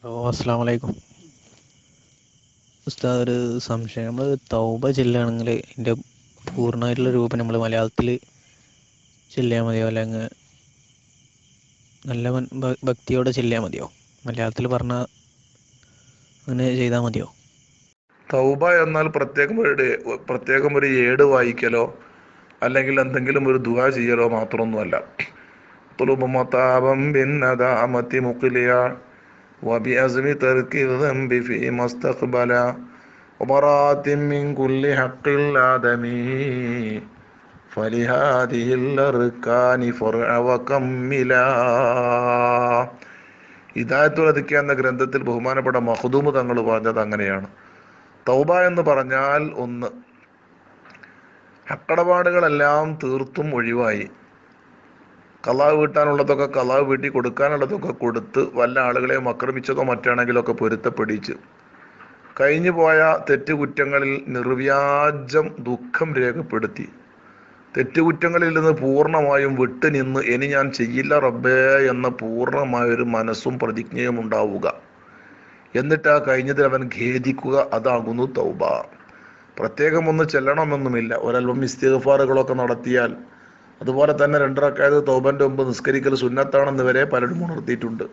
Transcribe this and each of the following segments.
അസ്സലാമു അലൈക്കും ഉസ്താദ്. ഒരു സംശയം, നമ്മൾ തൗബ ചെല്ലുകയാണെങ്കിൽ അതിൻ്റെ പൂർണ്ണമായിട്ടുള്ള രൂപം നമ്മൾ മലയാളത്തിൽ ചെല്ലിയാൽ മതിയോ, അല്ലെങ്കിൽ നല്ല ഭക്തിയോടെ ചെല്ലിയാൽ മതിയോ? മലയാളത്തിൽ പറഞ്ഞാൽ അങ്ങനെ ചെയ്താൽ മതിയോ? തൗബ എന്നാൽ പ്രത്യേകം ഒരു ഏട് വായിക്കലോ അല്ലെങ്കിൽ എന്തെങ്കിലും ഒരു ദുആ ചെയ്യലോ മാത്രമൊന്നുമല്ല. തുലുബു മതാബം ബിന്നദാമതി മുഖ്ലിയ വബിഅസ്മി തർക്കി ദംബി ഫീ മസ്തഖ്ബല വബറാത്തിൻ മിൻ കുല്ലി ഹഖ്ഖിൽ ആദമി ഫലിഹാദിഹിൽ അർകാനി ഫർഅ വകമ്മില. ഹിദായത്തുൽ അദ്കിയ എന്ന ഗ്രന്ഥത്തിൽ ബഹുമാനപ്പെട്ട മഖ്ദൂം തങ്ങൾ പറഞ്ഞത് അങ്ങനെയാണ്. തൗബ എന്ന് പറഞ്ഞാൽ ഒന്ന്, ഹക്കടപാടുകളെല്ലാം തീർത്തും ഒഴിവായി, ഖളാ വീട്ടാനുള്ളതൊക്കെ ഖളാ വീട്ടി കൊടുക്കാനുള്ളതൊക്കെ കൊടുത്ത്, വല്ല ആളുകളെയും ആക്രമിച്ചതോ മറ്റാണെങ്കിലൊക്കെ പൊരുത്തപ്പെടിച്ച്, കഴിഞ്ഞു പോയ തെറ്റുകുറ്റങ്ങളിൽ നിർവ്യാജം ദുഃഖം രേഖപ്പെടുത്തി, തെറ്റുകുറ്റങ്ങളിൽ നിന്ന് പൂർണ്ണമായും വിട്ടുനിന്ന് ഇനി ഞാൻ ചെയ്യില്ല റബ്ബേ എന്ന പൂർണ്ണമായൊരു മനസ്സും പ്രതിജ്ഞയും ഉണ്ടാവുക. എന്നിട്ട് ആ കഴിഞ്ഞതിൽ അവൻ ഖേദിക്കുക. അതാകുന്നു തൗബ. പ്രത്യേകം ഒന്ന് ചെല്ലണമെന്നുമില്ല. ഒരൽപ്പം ഇസ്തിഗ്ഫാറുകളൊക്കെ നടത്തിയാൽ, അതുപോലെ തന്നെ 2 റക്അത്ത് തൗബന്റെ മുമ്പ് നിസ്കരിക്കൽ സുന്നത്താണെന്ന് വരെ പലരും ഉണർത്തിയിട്ടുണ്ട്.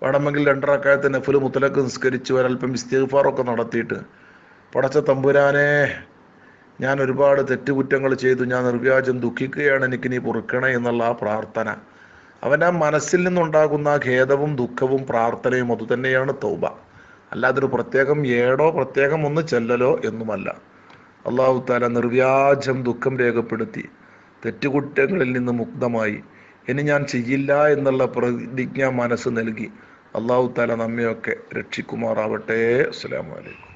വേണമെങ്കിൽ 2 റക്അത്ത് നഫ്ല് മുത്തലക്ക് നിസ്കരിച്ച് ഒരൽപ്പം ഇസ്തിഗ്ഫാറൊക്കെ നടത്തിയിട്ട്, പടച്ച തമ്പുരാനെ, ഞാൻ ഒരുപാട് തെറ്റുകുറ്റങ്ങൾ ചെയ്തു, ഞാൻ നിർവ്യാജം ദുഃഖിക്കുകയാണ്, എനിക്ക് നീ പൊറുക്കണേ എന്നുള്ള ആ പ്രാർത്ഥന, അവൻ്റെ ആ മനസ്സിൽ നിന്നുണ്ടാകുന്ന ആ ഖേദവും ദുഃഖവും പ്രാർത്ഥനയും അതുതന്നെയാണ് തൗബ. അല്ലാതൊരു പ്രത്യേകം ഏടോ പ്രത്യേകം ഒന്ന് ചെല്ലലോ എന്നുമല്ല. അല്ലാഹു തആല നിർവ്യാജം ദുഃഖം രേഖപ്പെടുത്തി തെറ്റുകുറ്റങ്ങളിൽ നിന്ന് മുക്തമായി ഇനി ഞാൻ ചെയ്യില്ല എന്നുള്ള പ്രതിജ്ഞ മനസ്സ് നൽകി അല്ലാഹു തആല നമ്മയൊക്കെ രക്ഷിക്കുമാറാവട്ടെ. അസ്സലാമു അലൈക്കും.